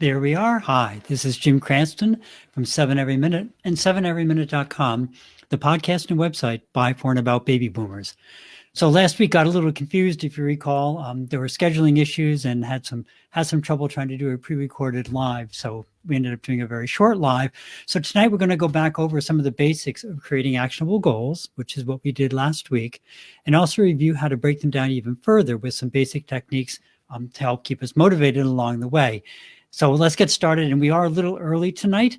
There we are. Hi, this is Jim Cranston from 7 Every Minute and 7everyminute.com, the podcast and website by, for, and about baby boomers. So last week got a little confused, if you recall. There were scheduling issues and had some trouble trying to do a pre-recorded live. So we ended up doing a very short live. So tonight we're going to go back over some of the basics of creating actionable goals, which is what we did last week, and also review how to break them down even further with some basic techniques to help keep us motivated along the way. So let's get started. And we are a little early tonight,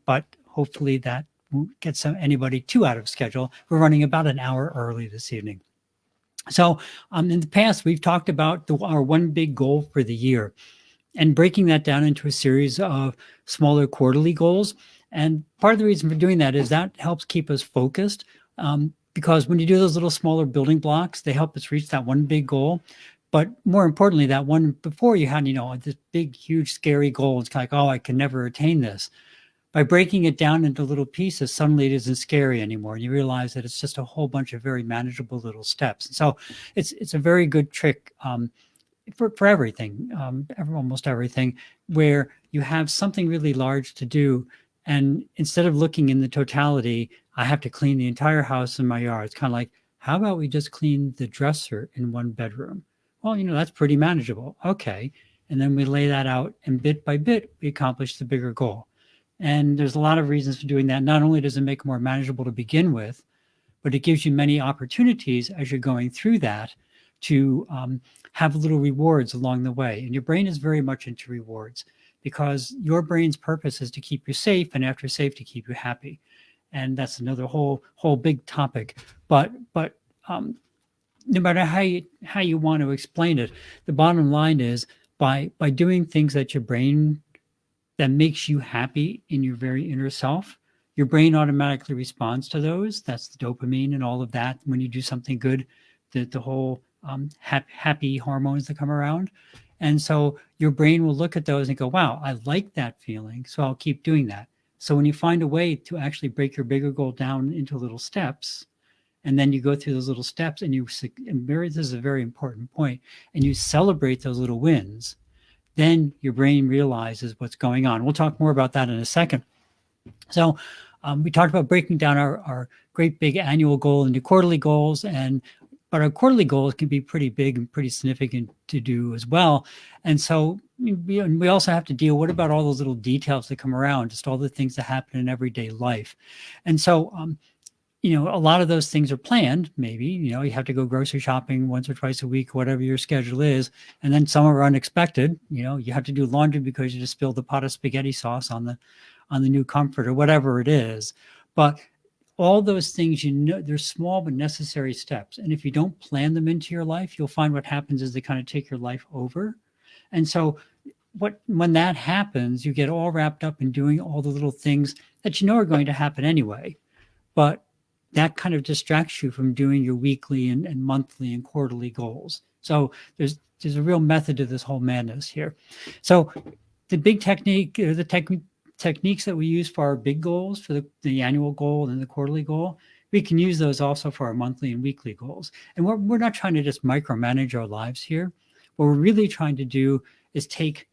but hopefully that won't get anybody too out of schedule. We're running about an hour early this evening. So in the past, we've talked about our one big goal for the year and breaking that down into a series of smaller quarterly goals. And part of the reason for doing that is that helps keep us focused, because when you do those little smaller building blocks, they help us reach that one big goal. But more importantly, that one before you had, this big, huge, scary goal. It's like, oh, I can never attain this. By breaking it down into little pieces, suddenly it isn't scary anymore. And you realize that it's just a whole bunch of very manageable little steps. So it's a very good trick for everything, almost everything, where you have something really large to do. And instead of looking in the totality, I have to clean the entire house and my yard. It's kind of like, how about we just clean the dresser in one bedroom? Well, that's pretty manageable. Okay. And then we lay that out, and bit by bit, we accomplish the bigger goal. And there's a lot of reasons for doing that. Not only does it make it more manageable to begin with, but it gives you many opportunities as you're going through that to have little rewards along the way. And your brain is very much into rewards because your brain's purpose is to keep you safe, and after safe, to keep you happy. And that's another whole big topic. But no matter how you want to explain it, the bottom line is by doing things that your brain that makes you happy in your very inner self, your brain automatically responds to those. That's the dopamine and all of that. When you do something good, the whole happy hormones that come around. And so your brain will look at those and go, wow, I like that feeling, so I'll keep doing that. So when you find a way to actually break your bigger goal down into little steps, and then you go through those little steps and this is a very important point, and you celebrate those little wins, then your brain realizes what's going on. We'll talk more about that in a second. So we talked about breaking down our great big annual goal into quarterly goals, but our quarterly goals can be pretty big and pretty significant to do as well. And so we also have to deal, what about all those little details that come around, just all the things that happen in everyday life? And so a lot of those things are planned. Maybe, you have to go grocery shopping once or twice a week, whatever your schedule is. And then some are unexpected. You have to do laundry because you just spilled the pot of spaghetti sauce on the new comfort or whatever it is. But all those things, they're small but necessary steps. And if you don't plan them into your life, you'll find what happens is they kind of take your life over. And so when that happens, you get all wrapped up in doing all the little things that are going to happen anyway. But that kind of distracts you from doing your weekly and monthly and quarterly goals. So there's a real method to this whole madness here. So the big technique, or the techniques that we use for our big goals, for the annual goal and the quarterly goal, we can use those also for our monthly and weekly goals. And we're not trying to just micromanage our lives here. What we're really trying to do is take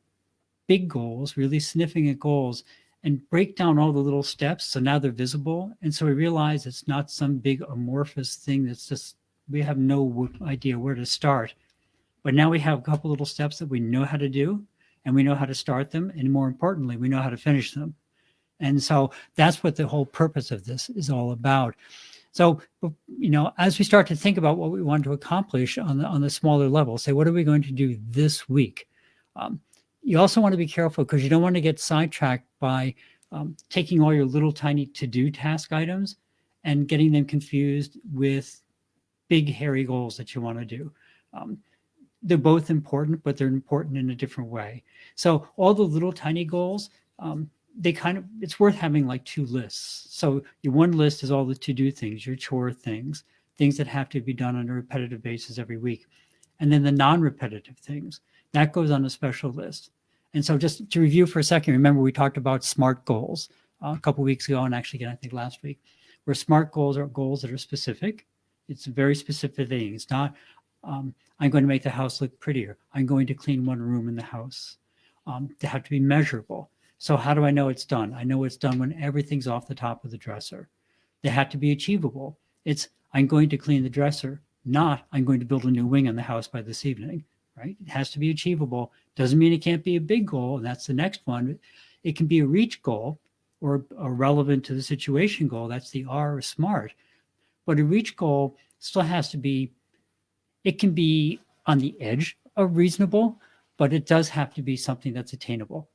big goals, really significant goals, and break down all the little steps so now they're visible. And so we realize it's not some big amorphous thing that's just, we have no idea where to start. But now we have a couple little steps that we know how to do, and we know how to start them. And more importantly, we know how to finish them. And so that's what the whole purpose of this is all about. So, as we start to think about what we want to accomplish on the smaller level, say, what are we going to do this week? You also want to be careful because you don't want to get sidetracked by taking all your little tiny to-do task items and getting them confused with big, hairy goals that you want to do. They're both important, but they're important in a different way. So all the little tiny goals, it's worth having like two lists. So your one list is all the to-do things, your chore things that have to be done on a repetitive basis every week. And then the non-repetitive things, that goes on a special list. And so just to review for a second, remember we talked about SMART goals a couple of weeks ago, and actually again, I think last week, where SMART goals are goals that are specific. It's a very specific thing. It's not, I'm going to make the house look prettier. I'm going to clean one room in the house. They have to be measurable. So how do I know it's done? I know it's done when everything's off the top of the dresser. They have to be achievable. It's I'm going to clean the dresser, not I'm going to build a new wing on the house by this evening, right? It has to be achievable. Doesn't mean it can't be a big goal, and that's the next one. It can be a reach goal or a relevant to the situation goal. That's the R of SMART. But a reach goal still has to be, it can be on the edge of reasonable, but it does have to be something that's attainable.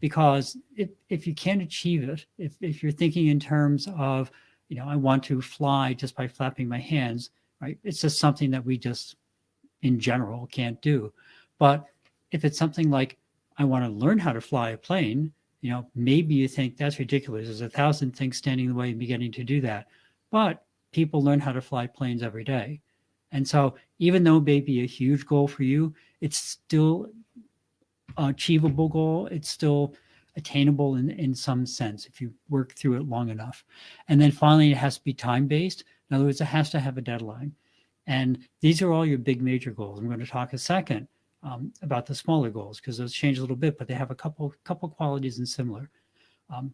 Because if you can't achieve it, if you're thinking in terms of, I want to fly just by flapping my hands, right? It's just something that we just, in general, can't do. But if it's something like, I want to learn how to fly a plane, maybe you think that's ridiculous. There's 1,000 things standing in the way of beginning to do that. But people learn how to fly planes every day. And so even though it may be a huge goal for you, it's still an achievable goal. It's still attainable in some sense if you work through it long enough. And then finally, it has to be time-based. In other words, it has to have a deadline. And these are all your big major goals. I'm going to talk a second about the smaller goals because those change a little bit, but they have a couple qualities and similar.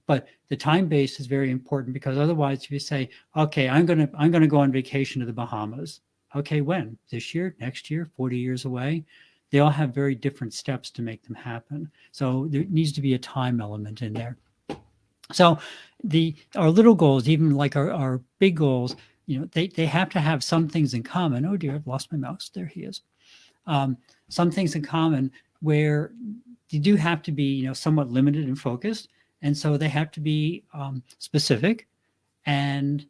But the time-based is very important because otherwise, if you say, "Okay, I'm gonna go on vacation to the Bahamas," okay, when? This year, next year, 40 years away? They all have very different steps to make them happen. So there needs to be a time element in there. So our little goals, even like our big goals, they have to have some things in common. Oh dear, I've lost my mouse. There he is. Some things in common where you do have to be, somewhat limited and focused. And so they have to be specific. And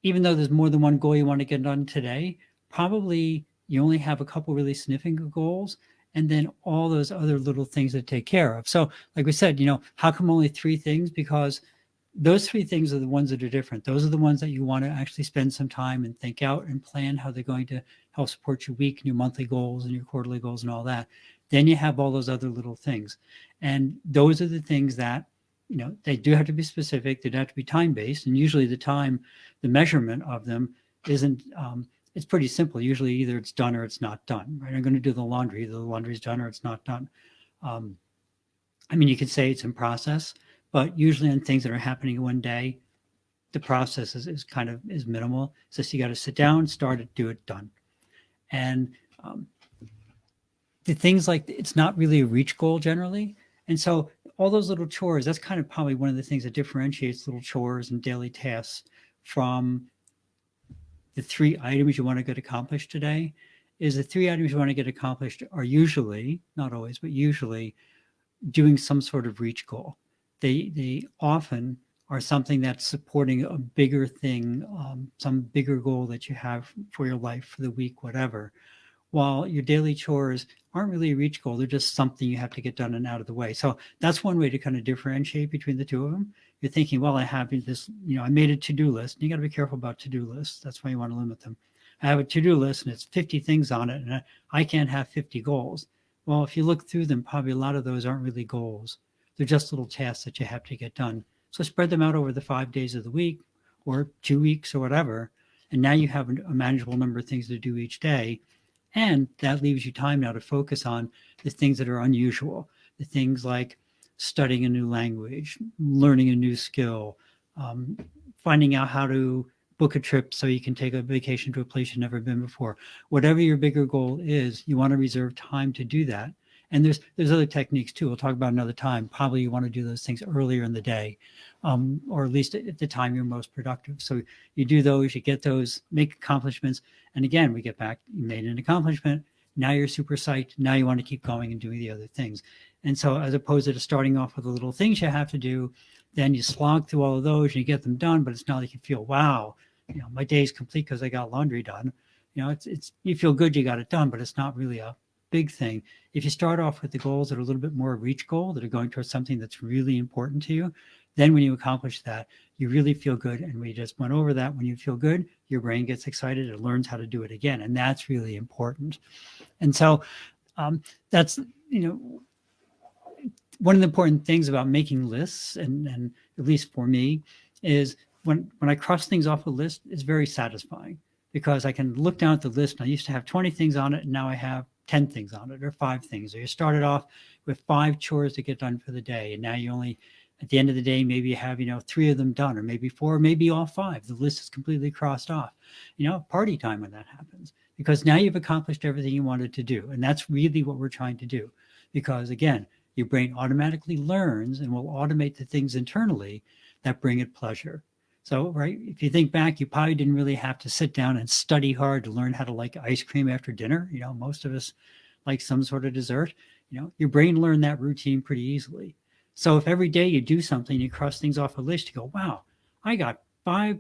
even though there's more than one goal you want to get done today, probably you only have a couple really significant goals and then all those other little things to take care of. So like we said, how come only 3 things? Because those 3 things are the ones that are different. Those are the ones that you want to actually spend some time and think out and plan how they're going to help support your week and your monthly goals and your quarterly goals and all that. Then you have all those other little things. And those are the things that, they do have to be specific. They do have to be time-based. And usually the measurement of them isn't, it's pretty simple. Usually either it's done or it's not done, right? I'm going to do the laundry. Either the laundry's done or it's not done. You could say it's in process, but usually on things that are happening one day, the process is minimal. So you got to sit down, start it, do it, done. And the things like it's not really a reach goal generally. And so all those little chores, that's kind of probably one of the things that differentiates little chores and daily tasks from the 3 items you want to get accomplished today. Is the 3 items you want to get accomplished are usually, not always, but usually doing some sort of reach goal. They often are something that's supporting a bigger thing, some bigger goal that you have for your life, for the week, whatever. While your daily chores aren't really a reach goal, they're just something you have to get done and out of the way. So that's one way to kind of differentiate between the two of them. You're thinking, well, I have this, I made a to-do list. And you got to be careful about to-do lists. That's why you want to limit them. I have a to-do list and it's 50 things on it and I can't have 50 goals. Well, if you look through them, probably a lot of those aren't really goals. They're just little tasks that you have to get done. So spread them out over the 5 days of the week or 2 weeks or whatever. And now you have a manageable number of things to do each day. And that leaves you time now to focus on the things that are unusual, the things like studying a new language, learning a new skill, finding out how to book a trip so you can take a vacation to a place you've never been before. Whatever your bigger goal is, you want to reserve time to do that. And there's other techniques too. We'll talk about another time. Probably you want to do those things earlier in the day, or at least at the time you're most productive. So you do those, you get those, make accomplishments. And again, we get back, you made an accomplishment. Now you're super psyched. Now you want to keep going and doing the other things. And so as opposed to starting off with the little things you have to do, then you slog through all of those and you get them done, but it's not like you feel, wow, my day's complete because I got laundry done. It's you feel good you got it done, but it's not really a big thing. If you start off with the goals that are a little bit more a reach goal, that are going towards something that's really important to you, then when you accomplish that, you really feel good. And we just went over that. When you feel good, your brain gets excited. It learns how to do it again. And that's really important. And so that's, one of the important things about making lists, and at least for me, is when I cross things off a list, it's very satisfying because I can look down at the list and I used to have 20 things on it and now I have 10 things on it or 5 things, or you started off with 5 chores to get done for the day. And now you only, at the end of the day, maybe you have, 3 of them done, or maybe 4, maybe all 5. The list is completely crossed off. Party time when that happens, because now you've accomplished everything you wanted to do. And that's really what we're trying to do. Because again, your brain automatically learns and will automate the things internally that bring it pleasure. So, right, if you think back, you probably didn't really have to sit down and study hard to learn how to like ice cream after dinner. Most of us like some sort of dessert. Your brain learned that routine pretty easily. So if every day you do something, you cross things off a list, you go, wow, I got five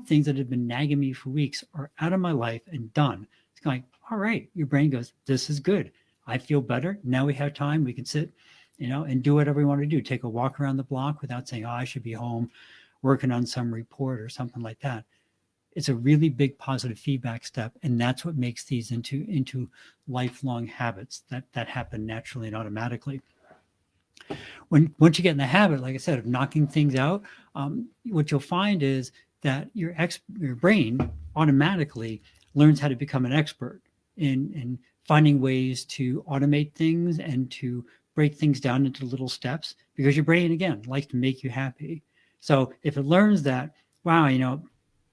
things that have been nagging me for weeks are out of my life and done. It's like, all right, your brain goes, this is good. I feel better. Now we have time. We can sit, and do whatever we want to do. Take a walk around the block without saying, oh, I should be home working on some report or something like that. It's a really big positive feedback step. And that's what makes these into lifelong habits that happen naturally and automatically. Once you get in the habit, like I said, of knocking things out, what you'll find is that your brain automatically learns how to become an expert in finding ways to automate things and to break things down into little steps, because your brain, again, likes to make you happy. So if it learns that, wow,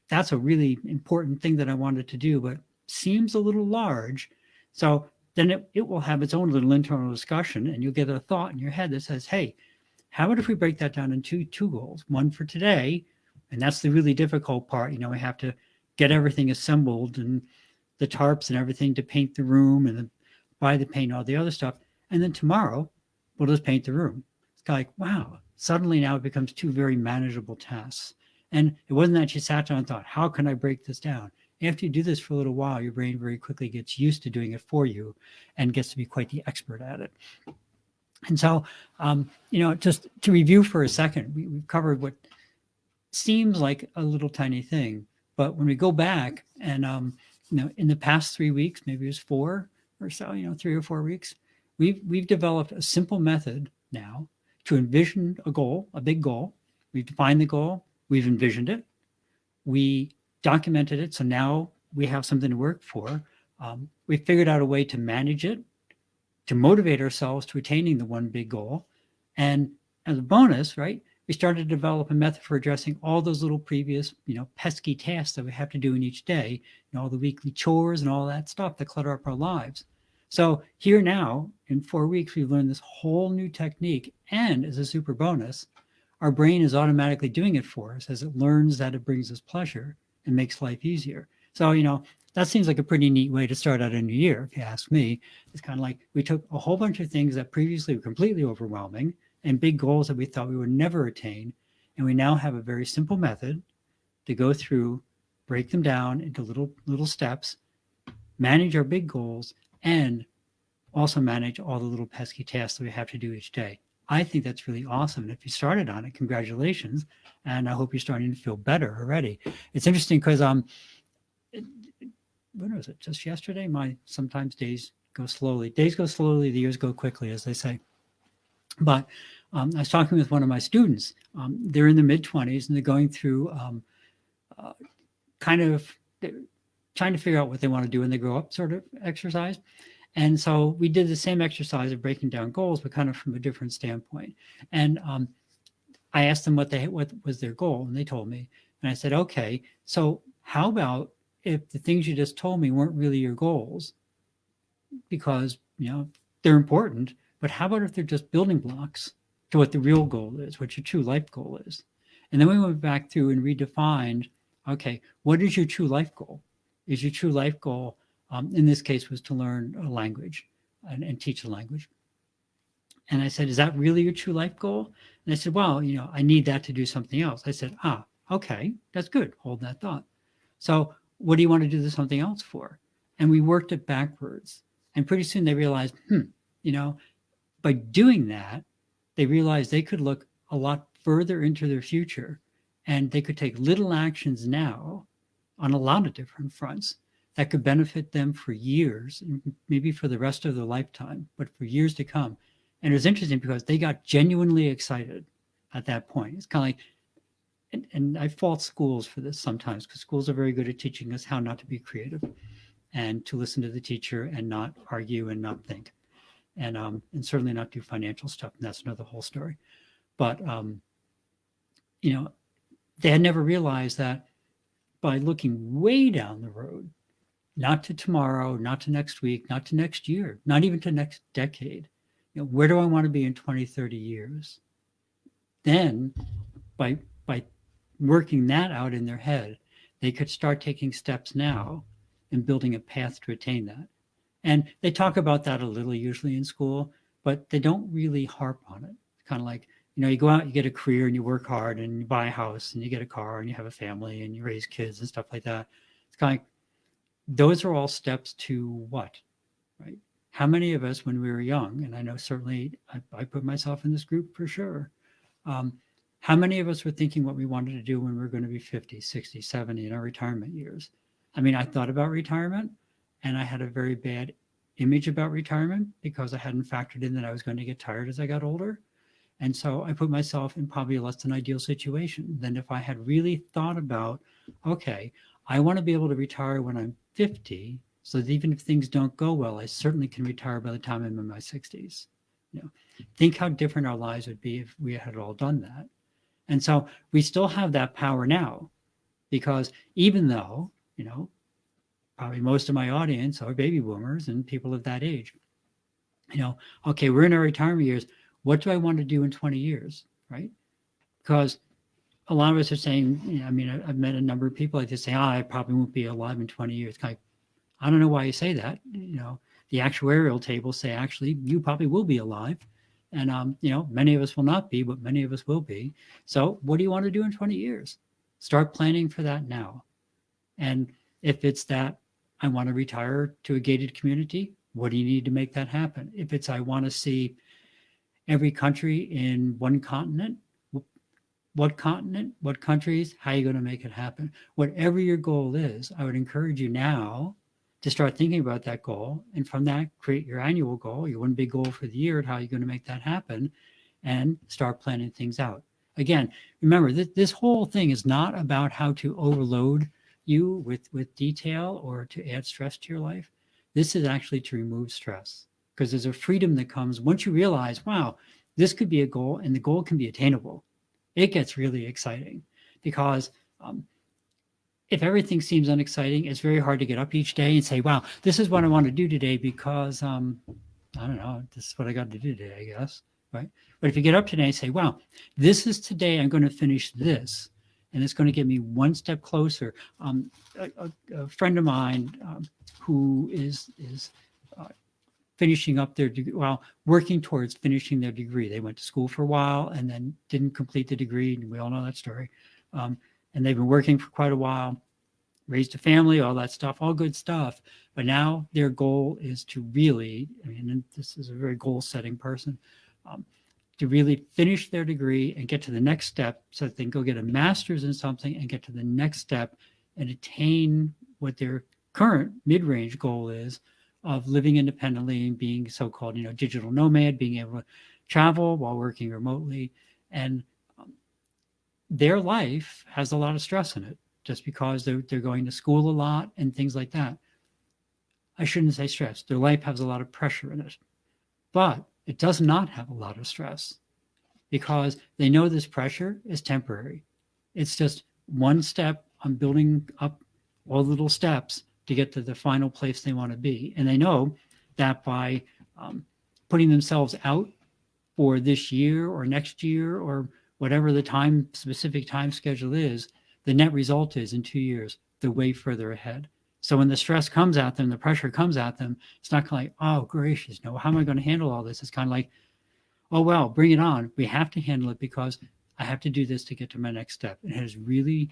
that's a really important thing that I wanted to do, but seems a little large. So then it will have its own little internal discussion, and you'll get a thought in your head that says, hey, how about if we break that down into 2 goals? One for today, and that's the really difficult part. We have to get everything assembled and the tarps and everything to paint the room and then buy the paint, all the other stuff. And then tomorrow, we'll just paint the room. It's like, wow, suddenly now it becomes 2 very manageable tasks. And it wasn't that you sat down and thought, how can I break this down? After you do this for a little while, your brain very quickly gets used to doing it for you and gets to be quite the expert at it. And so, just to review for a second, we've covered what seems like a little tiny thing. But when we go back and, in the past 3 weeks, maybe it was 4 or so, 3 or 4 weeks, we've developed a simple method now to envision a goal, a big goal. We've defined the goal. We've envisioned it. We documented it. So now we have something to work for. We figured out a way to manage it, to motivate ourselves to attaining the one big goal. And as a bonus, right, we started to develop a method for addressing all those little previous, pesky tasks that we have to do in each day, all the weekly chores and all that stuff that clutter up our lives. So here now, in 4 weeks, we've learned this whole new technique. And as a super bonus, our brain is automatically doing it for us as it learns that it brings us pleasure and makes life easier. So, that seems like a pretty neat way to start out a new year, if you ask me. It's kind of like we took a whole bunch of things that previously were completely overwhelming and big goals that we thought we would never attain. And we now have a very simple method to go through, break them down into little steps, manage our big goals, and also manage all the little pesky tasks that we have to do each day. I think that's really awesome. And if you started on it, congratulations. And I hope you're starting to feel better already. It's interesting because when was it? Just yesterday? Sometimes days go slowly. Days go slowly, the years go quickly, as they say. But I was talking with one of my students. They're in the mid-20s and they're going through kind of trying to figure out what they want to do when they grow up, sort of exercise. And so we did the same exercise of breaking down goals, but kind of from a different standpoint. And I asked them what was their goal, and they told me. And I said, okay, so how about if the things you just told me weren't really your goals, because they're important, but how about if they're just building blocks to what the real goal is, what your true life goal is? And then we went back through and redefined, okay, what is your true life goal? Is your true life goal, in this case, was to learn a language and teach a language? And I said, is that really your true life goal? And they said, well, I need that to do something else. I said, okay, that's good. Hold that thought. So what do you want to do something else for? And we worked it backwards. And pretty soon they realized, by doing that, they realized they could look a lot further into their future and they could take little actions now on a lot of different fronts that could benefit them for years, maybe for the rest of their lifetime, but for years to come. And it was interesting because they got genuinely excited at that point. It's kind of like, and I fault schools for this sometimes because schools are very good at teaching us how not to be creative. and to listen to the teacher and not argue and not think, and certainly not do financial stuff. And that's another whole story. But they had never realized that by looking way down the road, not to tomorrow, not to next week, not to next year, not even to next decade, where do I want to be in 20, 30 years? Then by working that out in their head, they could start taking steps now and building a path to attain that. And they talk about that a little usually in school, but they don't really harp on it. It's kind of like, you go out, you get a career and you work hard and you buy a house and you get a car and you have a family and you raise kids and stuff like that. It's kind of like, those are all steps to what, right? How many of us when we were young, and I know certainly I put myself in this group for sure. How many of us were thinking what we wanted to do when we were going to be 50, 60, 70 in our retirement years? I mean, I thought about retirement and I had a very bad image about retirement because I hadn't factored in that I was going to get tired as I got older. And so I put myself in probably a less than ideal situation than if I had really thought about, okay, I want to be able to retire when I'm 50, so that even if things don't go well, I certainly can retire by the time I'm in my 60s. Think how different our lives would be if we had all done that. And so we still have that power now, because even though, probably most of my audience are baby boomers and people of that age, okay, we're in our retirement years. What do I want to do in 20 years, right? Because a lot of us are saying, I've met a number of people like this say, I probably won't be alive in 20 years. Kind of, I don't know why you say that. The actuarial tables say, actually, you probably will be alive. And, many of us will not be, but many of us will be. So what do you want to do in 20 years? Start planning for that now. And if it's that I want to retire to a gated community, what do you need to make that happen? If it's I want to see every country in one continent, what continent, what countries, how are you going to make it happen? Whatever your goal is, I would encourage you now to start thinking about that goal. And from that, create your annual goal, your one big goal for the year, and how you're going to make that happen, and start planning things out. Again, remember, this whole thing is not about how to overload you with detail or to add stress to your life. This is actually to remove stress, because there's a freedom that comes once you realize, wow, this could be a goal and the goal can be attainable. It gets really exciting, because if everything seems unexciting, it's very hard to get up each day and say, wow, this is what I want to do today because, I don't know, this is what I got to do today, I guess, right? But if you get up today and say, wow, this is today, I'm going to finish this, and it's going to get me one step closer. A friend of mine who is finishing up their degree, working towards finishing their degree. They went to school for a while and then didn't complete the degree, and we all know that story. And they've been working for quite a while, raised a family, all that stuff, all good stuff. But now their goal is to really, and this is a very goal-setting person, to really finish their degree and get to the next step so that they can go get a master's in something and get to the next step and attain what their current mid-range goal is of living independently and being so-called, digital nomad, being able to travel while working remotely. And their life has a lot of stress in it just because they're going to school a lot and things like that. I shouldn't say stress. Their life has a lot of pressure in it, but it does not have a lot of stress because they know this pressure is temporary. It's just one step on building up all the little steps to get to the final place they want to be. And they know that by putting themselves out for this year or next year or whatever the specific time schedule is, the net result is in 2 years, they're way further ahead. So when the stress comes at them, the pressure comes at them, it's not kind of like, oh, gracious, no, how am I going to handle all this? It's kind of like, oh, well, bring it on. We have to handle it because I have to do this to get to my next step. It has really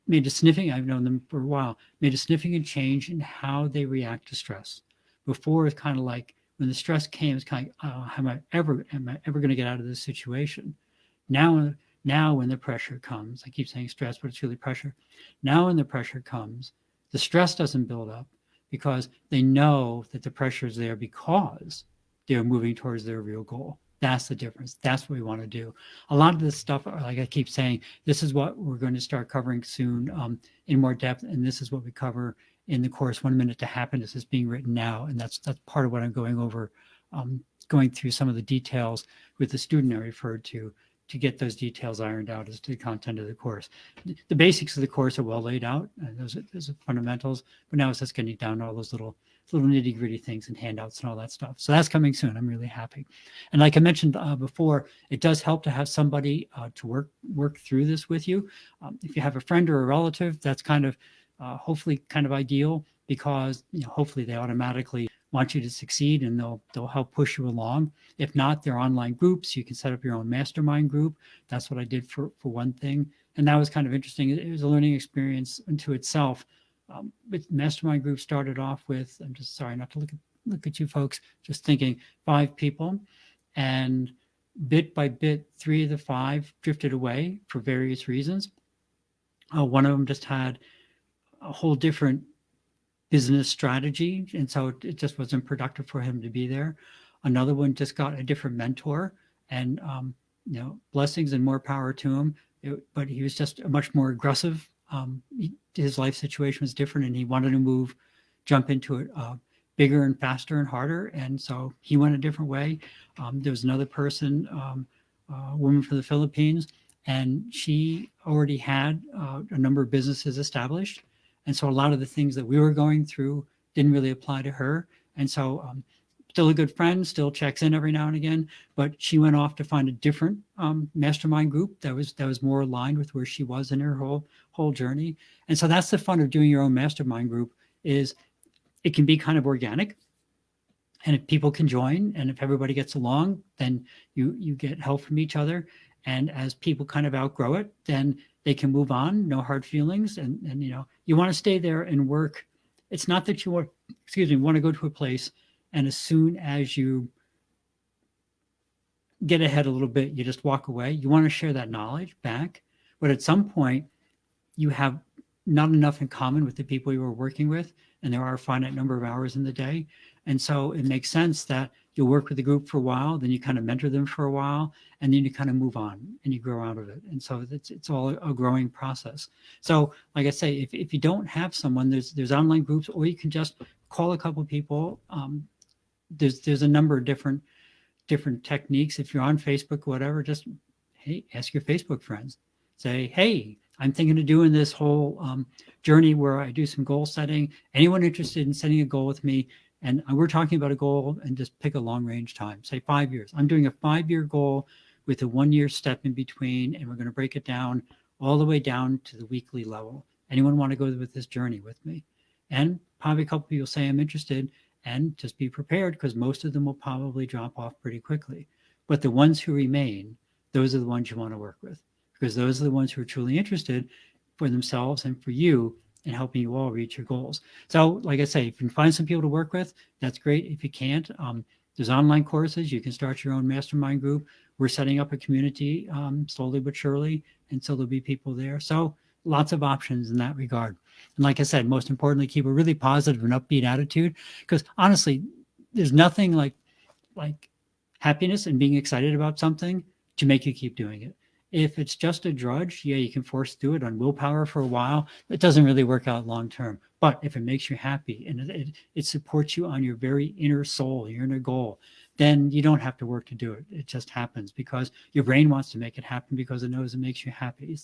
made a I've known them for a while, made a significant change in how they react to stress. Before, it's kind of like when the stress came, it's kind of like, oh, am I ever going to get out of this situation? Now when the pressure comes, I keep saying stress, but it's really pressure. Now when the pressure comes, the stress doesn't build up because they know that the pressure is there because they're moving towards their real goal. That's the difference. That's what we want to do. A lot of this stuff, like I keep saying, this is what we're going to start covering soon in more depth, and this is what we cover in the course, 1 Minute to Happiness, is being written now. And that's part of what I'm going over, going through some of the details with the student I referred to get those details ironed out as to the content of the course. The basics of the course are well laid out, and those are fundamentals, but now it's just getting down to all those little nitty gritty things and handouts and all that stuff. So that's coming soon. I'm really happy. And like I mentioned before, it does help to have somebody to work through this with you. If you have a friend or a relative, that's kind of hopefully kind of ideal, because hopefully they automatically want you to succeed and they'll help push you along. If not, there are online groups. You can set up your own mastermind group. That's what I did for one thing. And that was kind of interesting. It was a learning experience unto itself. But mastermind group started off with, I'm just sorry not to look at you folks, just thinking 5 people. And bit by bit, 3 of the 5 drifted away for various reasons. One of them just had a whole different business strategy, and so it just wasn't productive for him to be there. Another one just got a different mentor, and blessings and more power to him. But he was just much more aggressive. His life situation was different, and he wanted to jump into it bigger and faster and harder, and so he went a different way. There was another person, a woman from the Philippines, and she already had a number of businesses established. And so a lot of the things that we were going through didn't really apply to her. And so still a good friend, still checks in every now and again, but she went off to find a different mastermind group that was more aligned with where she was in her whole journey. And so that's the fun of doing your own mastermind group, is it can be kind of organic. And if people can join, and if everybody gets along, then you get help from each other. And as people kind of outgrow it, then they can move on, no hard feelings. And you want to stay there and work. It's not that you want to go to a place, and as soon as you get ahead a little bit, you just walk away. You want to share that knowledge back. But at some point, you have not enough in common with the people you were working with, and there are a finite number of hours in the day. And so it makes sense that you'll work with the group for a while, then you kind of mentor them for a while, and then you kind of move on and you grow out of it. And so it's all a growing process. So like I say, if you don't have someone, there's online groups, or you can just call a couple of people. There's a number of different techniques. If you're on Facebook, whatever, just, hey, ask your Facebook friends. Say, hey, I'm thinking of doing this whole journey where I do some goal setting. Anyone interested in setting a goal with me? And we're talking about a goal, and just pick a long range time, say 5 years. I'm doing a 5-year goal with a 1-year step in between, and we're going to break it down all the way down to the weekly level. Anyone want to go with this journey with me? And probably a couple people say I'm interested, and just be prepared, because most of them will probably drop off pretty quickly. But the ones who remain, those are the ones you want to work with, because those are the ones who are truly interested for themselves and for you, and helping you all reach your goals. So like I say, if you can find some people to work with, that's great. If you can't, there's online courses. You can start your own mastermind group. We're setting up a community slowly but surely, and so there'll be people there. So lots of options in that regard. And like I said, most importantly, keep a really positive and upbeat attitude, because honestly, there's nothing like happiness and being excited about something to make you keep doing it. If it's just a drudge, yeah, you can force through it on willpower for a while. It doesn't really work out long term. But if it makes you happy and it supports you on your very inner soul, your inner goal, then you don't have to work to do it. It just happens because your brain wants to make it happen, because it knows it makes you happy.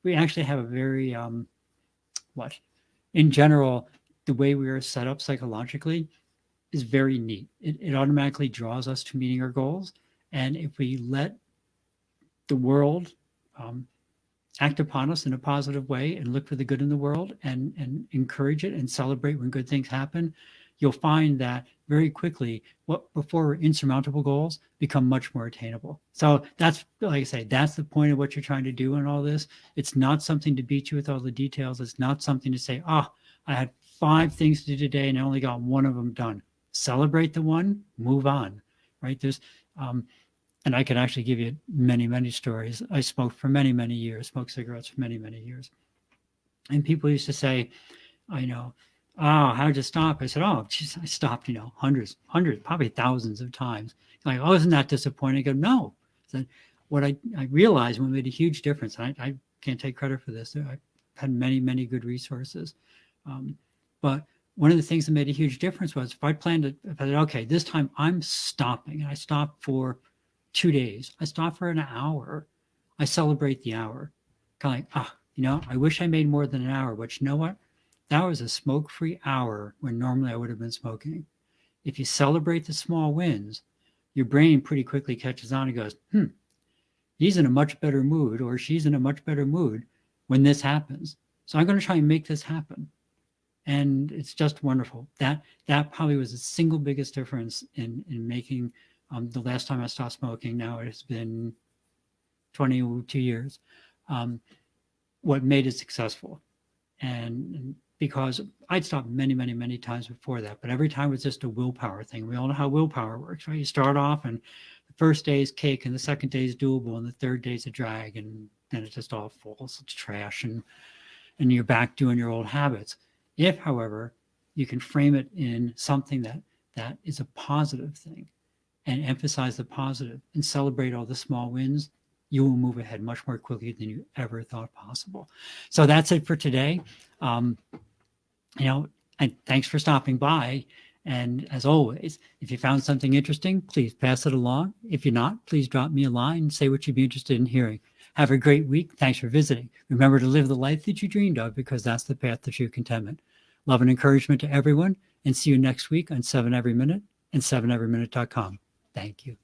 We actually have a very, in general, the way we are set up psychologically is very neat. It automatically draws us to meeting our goals. And if we let the world act upon us in a positive way and look for the good in the world and encourage it and celebrate when good things happen, you'll find that very quickly what before insurmountable goals become much more attainable. So that's, like I say, that's the point of what you're trying to do in all this. It's not something to beat you with all the details. It's not something to say, I had 5 things to do today and I only got 1 of them done. Celebrate the one, move on, right? There's and I can actually give you many, many stories. I smoked for many, many years, smoked cigarettes for many, many years. And people used to say, how'd you stop? I said, geez, I stopped, hundreds, probably thousands of times. Like, isn't that disappointing? I go, no. So what I realized when it made a huge difference, I can't take credit for this. I've had many, many good resources. But one of the things that made a huge difference was if I planned it, if I said, okay, this time I'm stopping, and I stop for 2 days, I stop for an hour, I celebrate the hour. Kind of like, I wish I made more than an hour, but you know what? That was a smoke-free hour when normally I would have been smoking. If you celebrate the small wins, your brain pretty quickly catches on and goes, he's in a much better mood, or she's in a much better mood when this happens. So I'm going to try and make this happen. And it's just wonderful. That probably was the single biggest difference in making the last time I stopped smoking. Now it has been 22 years. What made it successful. And because I'd stopped many, many, many times before that, but every time was just a willpower thing. We all know how willpower works, right? You start off and the first day is cake and the second day is doable and the third day is a drag, and then it just all falls. It's trash, and you're back doing your old habits. If, however, you can frame it in something that is a positive thing and emphasize the positive and celebrate all the small wins, you will move ahead much more quickly than you ever thought possible. So that's it for today. And thanks for stopping by. And as always, if you found something interesting, please pass it along. If you're not, please drop me a line and say what you'd be interested in hearing. Have a great week. Thanks for visiting. Remember to live the life that you dreamed of, because that's the path to true contentment. Love and encouragement to everyone, and see you next week on 7 Every Minute and 7everyminute.com. Thank you.